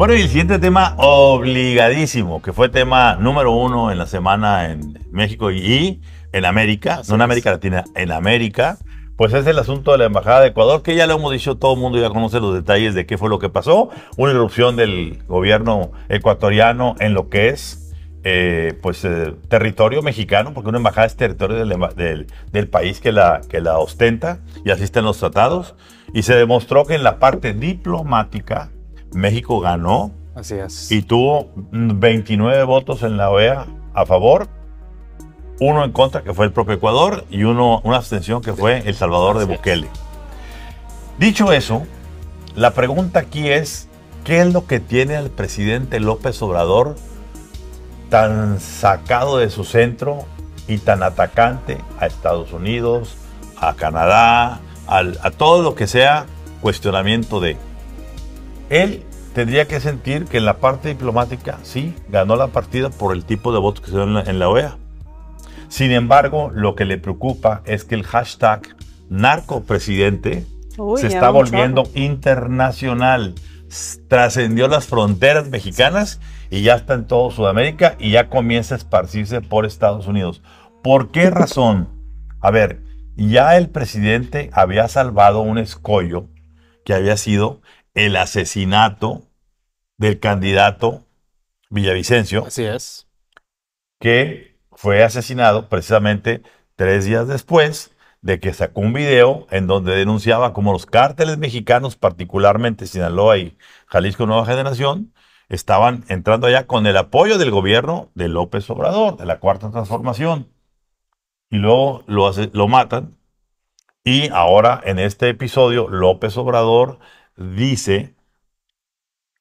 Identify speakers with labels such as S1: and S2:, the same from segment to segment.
S1: Bueno, y el siguiente tema obligadísimo, que fue tema número 1 en la semana en México y en América, no en América Latina, en América, pues es el asunto de la Embajada de Ecuador, que ya lo hemos dicho, todo el mundo ya conoce los detalles de qué fue lo que pasó, una irrupción del gobierno ecuatoriano en lo que es territorio mexicano, porque una embajada es territorio del país que la ostenta y asisten los tratados, y se demostró que en la parte diplomática México ganó.
S2: Así es.
S1: Y tuvo 29 votos en la OEA a favor, 1 en contra, que fue el propio Ecuador, y una abstención, que fue El Salvador de Bukele. Dicho eso, la pregunta aquí es, ¿qué es lo que tiene al presidente López Obrador tan sacado de su centro y tan atacante a Estados Unidos, a Canadá, a todo lo que sea cuestionamiento de? Él tendría que sentir que en la parte diplomática sí ganó la partida por el tipo de votos que se dio en la OEA. Sin embargo, lo que le preocupa es que el hashtag narcopresidente se está volviendo internacional. Trascendió las fronteras mexicanas y ya está en todo Sudamérica y ya comienza a esparcirse por Estados Unidos. ¿Por qué razón? A ver, ya el presidente había salvado un escollo que había sido el asesinato del candidato Villavicencio.
S2: Así es.
S1: Que fue asesinado precisamente 3 días después de que sacó un video en donde denunciaba cómo los cárteles mexicanos, particularmente Sinaloa y Jalisco Nueva Generación, estaban entrando allá con el apoyo del gobierno de López Obrador, de la Cuarta Transformación. Y luego lo matan. Y ahora, en este episodio, López Obrador dice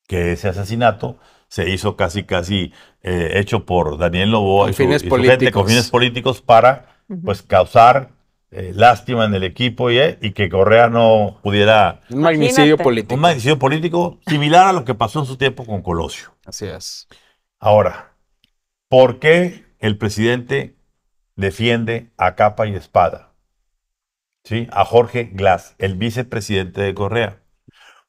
S1: que ese asesinato se hizo casi hecho por Daniel Noboa y su gente con fines políticos para pues causar lástima en el equipo y que Correa no pudiera...
S2: Un magnicidio político.
S1: Un magnicidio político similar a lo que pasó en su tiempo con Colosio.
S2: Así es.
S1: Ahora, ¿por qué el presidente defiende a capa y espada, ¿sí?, a Jorge Glass, el vicepresidente de Correa?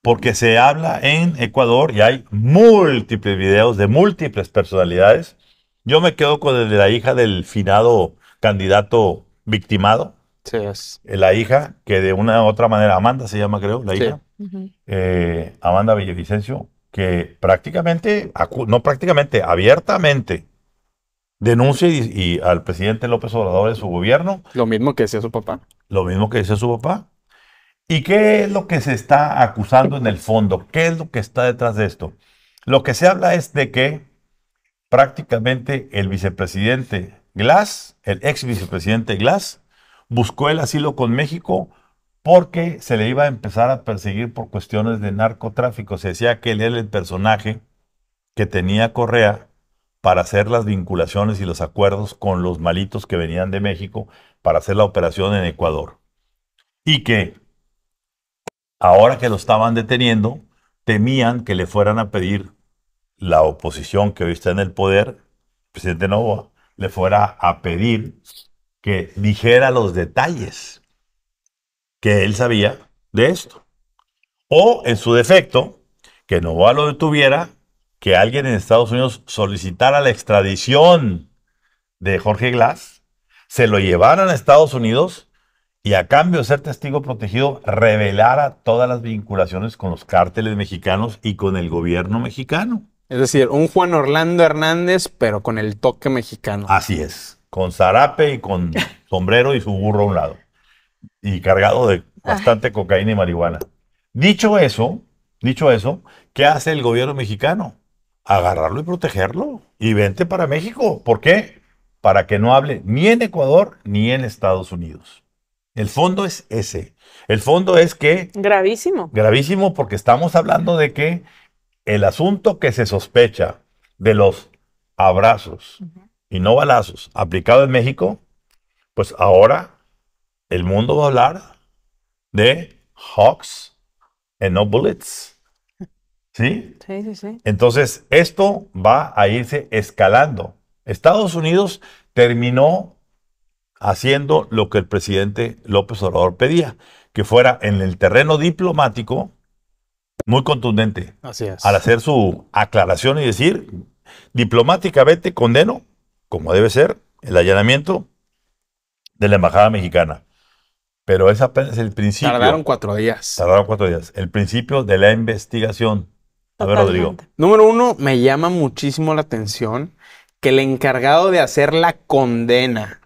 S1: Porque se habla en Ecuador y hay múltiples videos de múltiples personalidades. Yo me quedo con el de la hija del finado candidato victimado.
S2: Sí, es.
S1: La hija que de una u otra manera, Amanda se llama, creo, la hija. Amanda Villavicencio, que abiertamente denuncia y al presidente López Obrador de su gobierno.
S2: Lo mismo que decía su papá.
S1: Lo mismo que decía su papá. ¿Y qué es lo que se está acusando en el fondo? ¿Qué es lo que está detrás de esto? Lo que se habla es de que prácticamente el vicepresidente Glass, el ex vicepresidente Glass, buscó el asilo con México porque se le iba a empezar a perseguir por cuestiones de narcotráfico. Se decía que él era el personaje que tenía Correa para hacer las vinculaciones y los acuerdos con los malitos que venían de México para hacer la operación en Ecuador. Y que ahora que lo estaban deteniendo, temían que le fueran a pedir la oposición que hoy está en el poder, el presidente Noboa, le fuera a pedir que dijera los detalles que él sabía de esto. O, en su defecto, que Noboa lo detuviera, que alguien en Estados Unidos solicitara la extradición de Jorge Glass, se lo llevaran a Estados Unidos y a cambio de ser testigo protegido, revelara todas las vinculaciones con los cárteles mexicanos y con el gobierno mexicano.
S2: Es decir, un Juan Orlando Hernández, pero con el toque mexicano.
S1: Así es, con zarape y con sombrero y su burro a un lado. Y cargado de bastante cocaína y marihuana. Dicho eso, ¿qué hace el gobierno mexicano? Agarrarlo y protegerlo. Y vente para México. ¿Por qué? Para que no hable ni en Ecuador ni en Estados Unidos. El fondo es ese. El fondo es que...
S3: Gravísimo.
S1: Gravísimo, porque estamos hablando de que el asunto que se sospecha de los abrazos y no balazos aplicado en México, pues ahora el mundo va a hablar de hawks and no bullets. ¿Sí?
S3: Sí.
S1: Entonces, esto va a irse escalando. Estados Unidos terminó haciendo lo que el presidente López Obrador pedía, que fuera en el terreno diplomático muy contundente
S2: Así es.
S1: al hacer su aclaración y decir, diplomáticamente condeno, como debe ser, el allanamiento de la embajada mexicana. Pero es apenas el principio.
S2: Tardaron 4 días.
S1: Tardaron 4 días. El principio de la investigación. A ver, Rodrigo.
S3: Totalmente.
S2: Número uno, me llama muchísimo la atención que el encargado de hacer la condena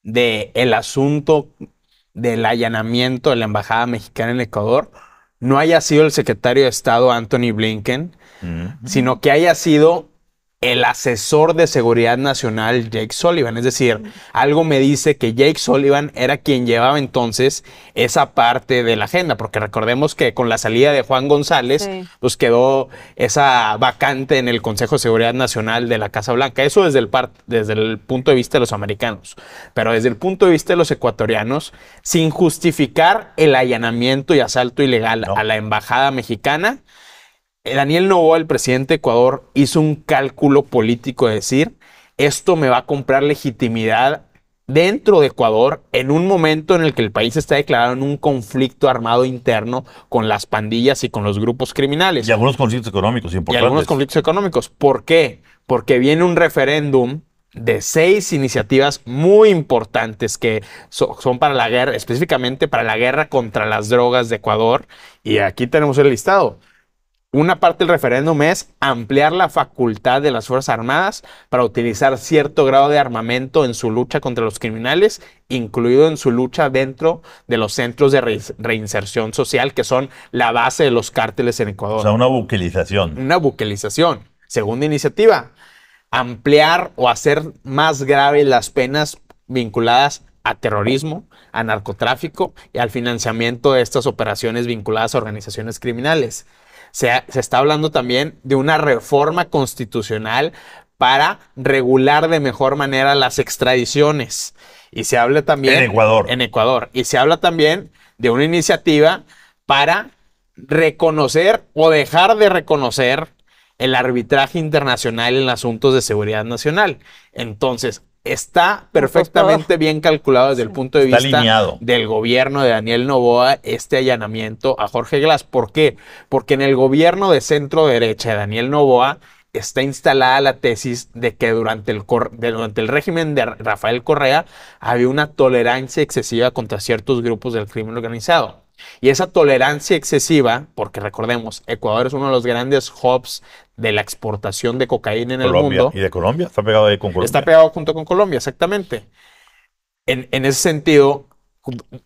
S2: del asunto del allanamiento de la embajada mexicana en Ecuador no haya sido el secretario de Estado Anthony Blinken, sino que haya sido el asesor de seguridad nacional Jake Sullivan. Es decir, algo me dice que Jake Sullivan era quien llevaba entonces esa parte de la agenda, porque recordemos que con la salida de Juan González,
S3: Sí.
S2: pues quedó esa vacante en el Consejo de Seguridad Nacional de la Casa Blanca. Eso desde el punto de vista de los americanos. Pero desde el punto de vista de los ecuatorianos, sin justificar el allanamiento y asalto ilegal
S1: No.
S2: a la embajada mexicana, Daniel Noboa, el presidente de Ecuador, hizo un cálculo político de decir, esto me va a comprar legitimidad dentro de Ecuador en un momento en el que el país está declarado en un conflicto armado interno con las pandillas y con los grupos criminales.
S1: Y algunos conflictos económicos
S2: Y
S1: importantes.
S2: algunos conflictos económicos. ¿Por qué? Porque viene un referéndum de 6 iniciativas muy importantes que son para la guerra, específicamente para la guerra contra las drogas de Ecuador. Y aquí tenemos el listado. Una parte del referéndum es ampliar la facultad de las Fuerzas Armadas para utilizar cierto grado de armamento en su lucha contra los criminales, incluido en su lucha dentro de los centros de reinserción social, que son la base de los cárteles en Ecuador.
S1: O sea, una buquelización.
S2: Una buquelización. Segunda iniciativa, ampliar o hacer más graves las penas vinculadas a terrorismo, a narcotráfico y al financiamiento de estas operaciones vinculadas a organizaciones criminales. Se está hablando también de una reforma constitucional para regular de mejor manera las extradiciones. Y se habla también...
S1: En Ecuador.
S2: En Ecuador. Y se habla también de una iniciativa para reconocer o dejar de reconocer el arbitraje internacional en asuntos de seguridad nacional. Entonces, está perfectamente bien calculado desde el punto de
S1: Está
S2: vista
S1: alineado.
S2: del gobierno de Daniel Noboa este allanamiento a Jorge Glass. ¿Por qué? Porque en el gobierno de centro derecha de Daniel Noboa está instalada la tesis de que durante el régimen de Rafael Correa había una tolerancia excesiva contra ciertos grupos del crimen organizado. Y esa tolerancia excesiva, porque recordemos, Ecuador es uno de los grandes hubs de la exportación de cocaína en
S1: Colombia.
S2: el mundo.
S1: ¿Y de Colombia? Está pegado ahí con Colombia.
S2: Está pegado junto con Colombia, exactamente. En ese sentido,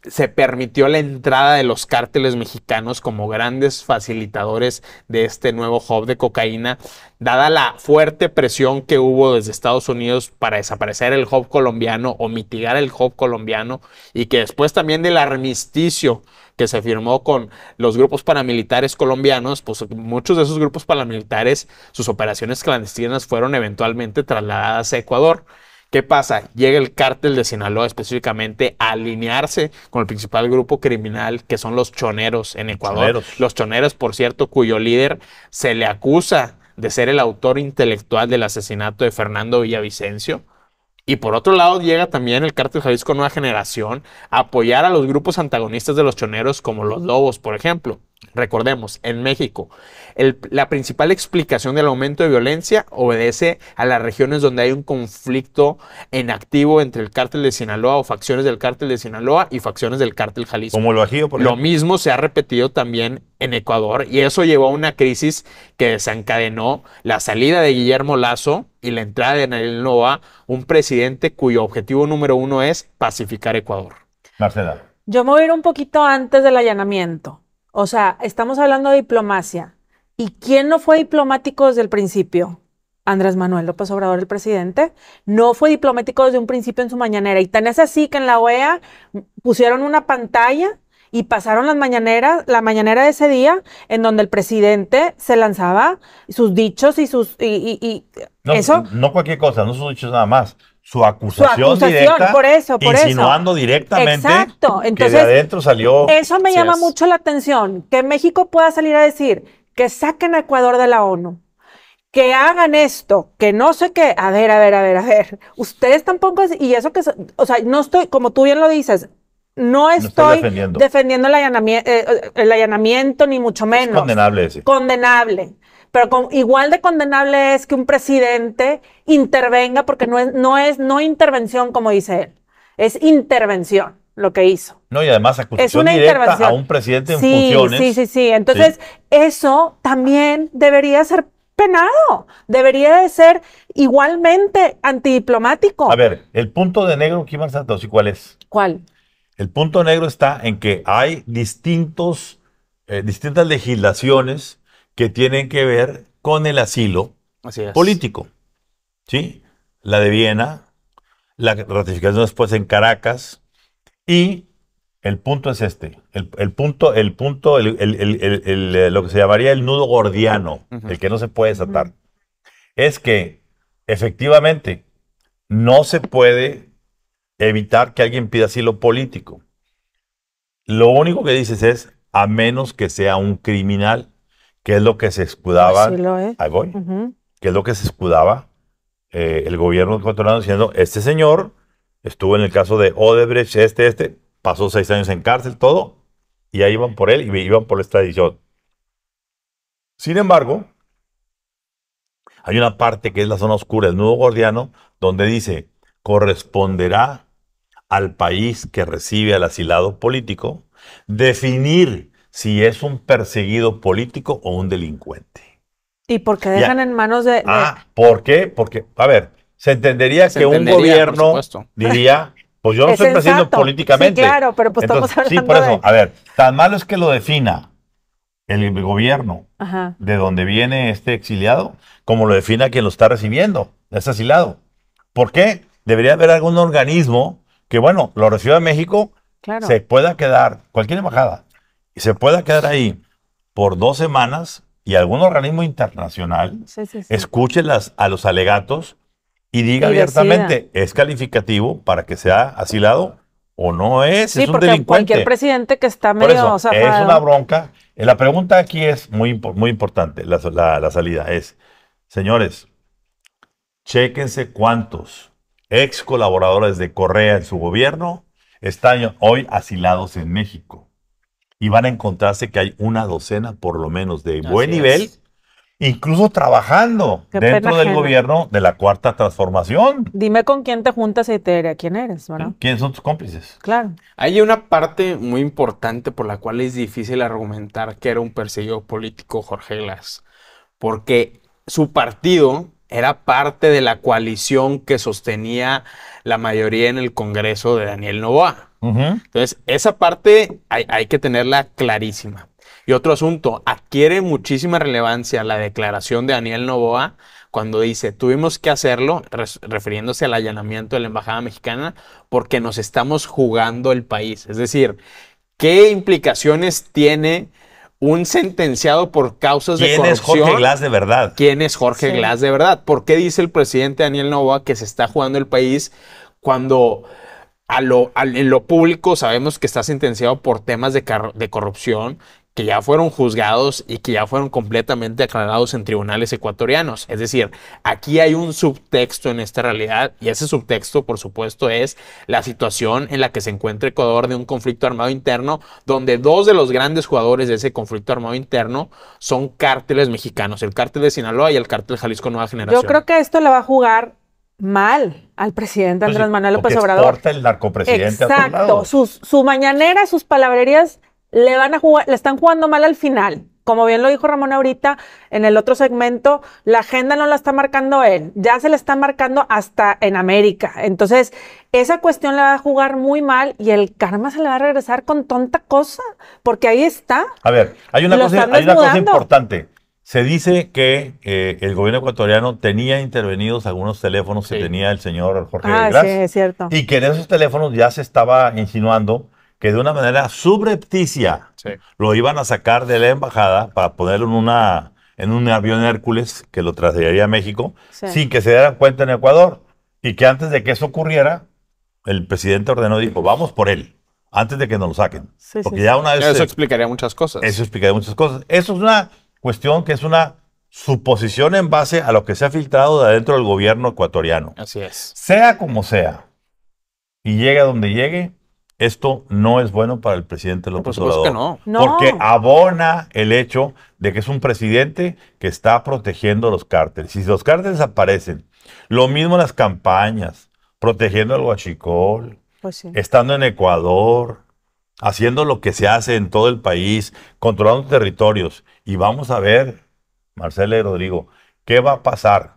S2: se permitió la entrada de los cárteles mexicanos como grandes facilitadores de este nuevo hub de cocaína, dada la fuerte presión que hubo desde Estados Unidos para desaparecer el hub colombiano o mitigar el hub colombiano, y que después también del armisticio que se firmó con los grupos paramilitares colombianos, pues muchos de esos grupos paramilitares, sus operaciones clandestinas fueron eventualmente trasladadas a Ecuador. ¿Qué pasa? Llega el cártel de Sinaloa específicamente a alinearse con el principal grupo criminal, que son los choneros en Ecuador.
S1: Choneros.
S2: Los choneros, por cierto, cuyo líder se le acusa de ser el autor intelectual del asesinato de Fernando Villavicencio. Y por otro lado llega también el Cártel Jalisco Nueva Generación a apoyar a los grupos antagonistas de los choneros como los Lobos, por ejemplo. Recordemos, en México, la principal explicación del aumento de violencia obedece a las regiones donde hay un conflicto en activo entre el Cártel de Sinaloa o facciones del Cártel de Sinaloa y facciones del Cártel Jalisco.
S1: Como el Bajío, por
S2: Lo
S1: ejemplo.
S2: mismo se ha repetido también en Ecuador, y eso llevó a una crisis que desencadenó la salida de Guillermo Lazo y la entrada de Daniel Noboa, un presidente cuyo objetivo número uno es pacificar Ecuador.
S1: Marcela.
S3: Yo me voy a ir un poquito antes del allanamiento. O sea, estamos hablando de diplomacia. ¿Y quién no fue diplomático desde el principio? Andrés Manuel López Obrador, el presidente, no fue diplomático desde un principio en su mañanera. Y tan es así que en la OEA pusieron una pantalla y pasaron la mañanera de ese día, en donde el presidente se lanzaba sus dichos y sus...
S1: No,
S3: eso...
S1: no cualquier cosa, no son dichos nada más. Su acusación directa,
S3: por eso.
S1: insinuando directamente
S3: Exacto.
S1: que
S3: Entonces,
S1: de adentro salió...
S3: Eso me
S2: Así
S3: llama
S2: es.
S3: mucho la atención, que México pueda salir a decir que saquen a Ecuador de la ONU, que hagan esto, que no sé qué, a ver, ustedes tampoco, y eso que, o sea, no estoy, como tú bien lo dices, no
S1: estás
S3: estoy
S1: defendiendo.
S3: defendiendo el allanamiento, ni mucho
S1: Es
S3: menos.
S1: condenable ese.
S3: Condenable. Pero igual de condenable es que un presidente intervenga, porque no intervención, como dice él, es intervención lo que hizo.
S1: No, y además
S3: Es
S1: acusación
S3: una
S1: directa
S3: intervención.
S1: a un presidente en
S3: Sí,
S1: funciones.
S3: sí. Entonces, eso también debería ser penado. Debería de ser igualmente antidiplomático.
S1: A ver, el punto de negro, ¿quién más Santos? ¿Y cuál es?
S3: ¿Cuál?
S1: El punto negro está en que hay distintas legislaciones que tienen que ver con el asilo
S2: Así es.
S1: político. ¿Sí? La de Viena, la ratificación después en Caracas, y el punto es este. Lo que se llamaría el nudo gordiano, el que no se puede desatar, es que efectivamente no se puede evitar que alguien pida asilo político. Lo único que dices es, a menos que sea un criminal, que es lo que se escudaba.
S3: Pues sí lo es.
S1: Ahí voy.
S3: Ujú.
S1: Que es lo que se escudaba el gobierno ecuatoriano diciendo, este señor estuvo en el caso de Odebrecht, pasó 6 años en cárcel, todo, y ahí iban por él y iban por la extradición. Sin embargo, hay una parte que es la zona oscura, el nudo gordiano, donde dice, corresponderá al país que recibe al asilado político definir si es un perseguido político o un delincuente.
S3: ¿Y por qué dejan en manos de...
S1: ¿Por qué? Porque, a ver, se entendería que un
S2: por
S1: gobierno
S2: supuesto.
S1: diría, pues yo no
S3: Es
S1: estoy persiguiendo
S3: sensato.
S1: políticamente.
S3: Sí, claro, pero pues estamos
S1: Entonces, sí,
S3: hablando
S1: por eso,
S3: de...
S1: a ver, tan malo es que lo defina el gobierno
S3: Ajá.
S1: de donde viene este exiliado, como lo defina quien lo está recibiendo, es asilado. ¿Por qué? Debería haber algún organismo que, bueno, lo reciba a México,
S3: Claro.
S1: se pueda quedar, cualquier embajada, y se pueda quedar ahí por 2 semanas y algún organismo internacional
S3: Sí.
S1: escuche a los alegatos y diga
S3: Y
S1: abiertamente, ¿es calificativo para que sea asilado o no es?
S3: Sí,
S1: Es un
S3: porque
S1: delincuente.
S3: cualquier presidente que está
S1: Por
S3: medio
S1: eso, es
S3: zafado.
S1: una bronca. La pregunta aquí es muy importante, la salida es, señores, chéquense cuántos ex colaboradores de Correa en su gobierno están hoy asilados en México. Y van a encontrarse que hay una docena por lo menos de buen
S2: Así
S1: nivel,
S2: es.
S1: incluso trabajando
S3: Qué
S1: dentro
S3: pena
S1: del
S3: ajena.
S1: gobierno de la Cuarta Transformación.
S3: Dime con quién te juntas y te diré quién eres, ¿verdad?
S1: ¿Quiénes son tus cómplices?
S3: Claro.
S2: Hay una parte muy importante por la cual es difícil argumentar que era un perseguido político Jorge Glass, porque su partido era parte de la coalición que sostenía la mayoría en el Congreso de Daniel Noboa. Entonces, esa parte hay que tenerla clarísima. Y otro asunto, adquiere muchísima relevancia la declaración de Daniel Noboa cuando dice, tuvimos que hacerlo, refiriéndose al allanamiento de la Embajada Mexicana, porque nos estamos jugando el país. Es decir, ¿qué implicaciones tiene un sentenciado por causas de
S1: ¿Quién es
S2: corrupción?
S1: Jorge Glass de verdad?
S2: ¿Quién es Jorge
S3: Sí.
S2: Glass de verdad? ¿Por qué dice el presidente Daniel Noboa que se está jugando el país cuando en lo público sabemos que está sentenciado por temas de corrupción que ya fueron juzgados y que ya fueron completamente aclarados en tribunales ecuatorianos? Es decir, aquí hay un subtexto en esta realidad y ese subtexto, por supuesto, es la situación en la que se encuentra Ecuador de un conflicto armado interno donde 2 de los grandes jugadores de ese conflicto armado interno son cárteles mexicanos, el cártel de Sinaloa y el cártel Jalisco Nueva Generación.
S3: Yo creo que esto le va a jugar mal al presidente Andrés Manuel López Obrador.
S1: Exporta el narcopresidente a todos
S3: Exacto.
S1: lados.
S3: Su mañanera, sus palabrerías le están jugando mal al final. Como bien lo dijo Ramón ahorita en el otro segmento, la agenda no la está marcando él, ya se la está marcando hasta en América. Entonces, esa cuestión le va a jugar muy mal y el karma se le va a regresar con tonta cosa, porque ahí está.
S1: A ver, hay una
S3: Lo
S1: cosa
S3: están desnudando.
S1: importante. Se dice que el gobierno ecuatoriano tenía intervenidos algunos teléfonos que
S2: Sí.
S1: tenía el señor Jorge
S3: Ah,
S1: Glass.
S3: sí, es cierto.
S1: Y que en esos teléfonos ya se estaba insinuando que de una manera subrepticia
S2: Sí.
S1: lo iban a sacar de la embajada para ponerlo en un avión Hércules que lo trasladaría a México,
S3: Sí.
S1: sin que se dieran cuenta en Ecuador. Y que antes de que eso ocurriera, el presidente ordenó, dijo, vamos por él, antes de que nos lo saquen.
S3: Sí,
S1: Porque
S3: sí,
S1: ya una vez...
S2: Eso explicaría muchas cosas.
S1: Eso explica muchas cosas. Eso es una cuestión que es una suposición en base a lo que se ha filtrado de adentro del gobierno ecuatoriano.
S2: Así es.
S1: Sea como sea, y llegue a donde llegue, esto no es bueno para el presidente López
S2: Por supuesto
S1: Obrador.
S2: que no.
S3: No.
S1: Porque abona el hecho de que es un presidente que está protegiendo los cárteles. Si los cárteles aparecen, lo mismo en las campañas, protegiendo al huachicol,
S3: Pues sí.
S1: estando en Ecuador, haciendo lo que se hace en todo el país, controlando territorios. Y vamos a ver, Marcela y Rodrigo, ¿qué va a pasar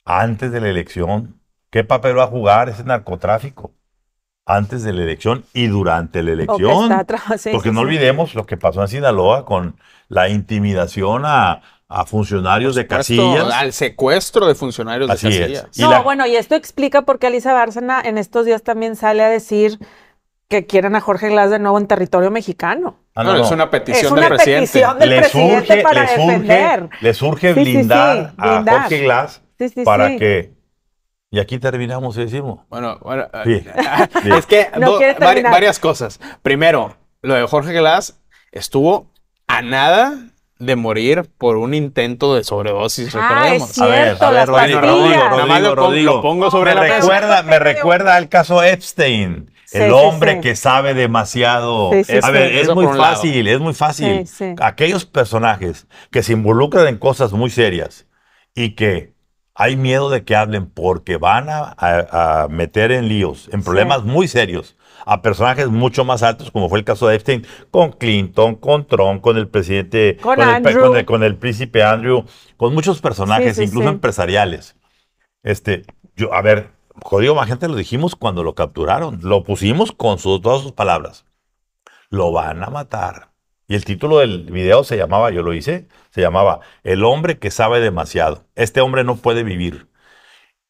S1: antes de la elección? ¿Qué papel va a jugar ese narcotráfico antes de la elección y durante la
S3: O que
S1: elección?
S3: está atrás, sí,
S1: Porque
S3: sí,
S1: no
S3: sí.
S1: olvidemos lo que pasó en Sinaloa con la intimidación a funcionarios de
S2: Supuesto,
S1: casillas.
S2: al secuestro de funcionarios
S1: Así
S2: de
S1: es.
S2: casillas.
S1: Y
S3: No,
S1: la-
S3: bueno, y esto explica por qué Alicia Bárcena en estos días también sale a decir que quieren a Jorge Glass de nuevo en territorio mexicano.
S1: Ah,
S2: No,
S1: no,
S2: es
S1: no.
S2: una petición
S3: Es una
S2: del presidente.
S3: petición del presidente para defender.
S1: le surge
S3: Sí, sí, sí,
S1: blindar a
S3: blindar.
S1: Jorge Glass
S3: Sí, sí,
S1: para
S3: sí.
S1: que... Y aquí terminamos y decimos.
S2: Bueno,
S1: Sí, sí.
S2: es que
S3: No quiere terminar.
S2: varias cosas. Primero, lo de Jorge Glass estuvo a nada de morir por un intento de sobredosis, recordemos.
S3: es cierto, las
S1: Rodrigo,
S3: pastillas.
S2: Nada más lo pongo sobre
S1: me
S2: la mesa.
S1: me recuerda al caso Epstein,
S3: Sí,
S1: el
S3: sí,
S1: hombre
S3: sí.
S1: que sabe demasiado.
S3: Sí, sí,
S1: A ver,
S3: sí.
S1: es
S2: Eso
S1: muy
S2: por un lado.
S1: fácil, es muy fácil.
S3: Sí, sí.
S1: Aquellos personajes que se involucran en cosas muy serias y que hay miedo de que hablen porque van a meter en líos, en problemas muy serios, a personajes mucho más altos, como fue el caso de Epstein, con Clinton, con Trump, con el presidente,
S3: Con
S1: el,
S3: Andrew.
S1: con el príncipe Andrew, con muchos personajes,
S3: Sí, sí,
S1: incluso
S3: sí.
S1: empresariales. A ver, Código Magenta lo dijimos cuando lo capturaron, lo pusimos con todas sus palabras. Lo van a matar. Y el título del video se llamaba, yo lo hice, se llamaba El hombre que sabe demasiado. Este hombre no puede vivir.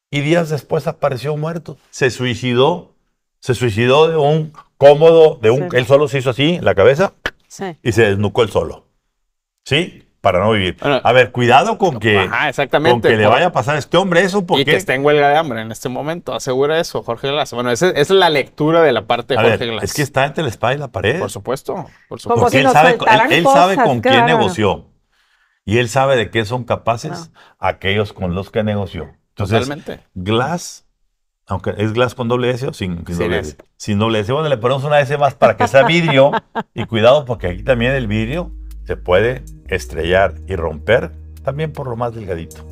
S1: Y días después apareció muerto. Se suicidó de un cómodo,
S3: Sí.
S1: él solo se hizo así en la cabeza
S3: Sí.
S1: y se desnucó él solo. ¿Sí? Para no vivir.
S2: Bueno,
S1: A ver, cuidado con que,
S2: Ajá, exactamente.
S1: con que le vaya a pasar a este hombre eso,
S2: Y
S1: porque
S2: que esté en huelga de hambre en este momento. Asegura eso, Jorge Glass. Bueno, esa es la lectura de la parte de
S1: a
S2: Jorge
S1: ver,
S2: Glass.
S1: es que está entre la espada y la pared.
S2: Por supuesto, por
S3: Como
S2: supuesto.
S3: si
S1: Porque
S3: nos soltaran
S1: él sabe
S3: cosas,
S1: con
S3: qué
S1: quién
S3: bárbaro.
S1: negoció. Y él sabe de qué son capaces aquellos con los que negoció. Entonces,
S2: Totalmente.
S1: Glass, aunque es Glass con doble S o sin
S2: Sin
S1: doble
S2: S.
S1: S. Sin doble S. Bueno, le ponemos una S más para que sea vidrio. Y cuidado, porque aquí también el vidrio se puede estrellar y romper también por lo más delgadito.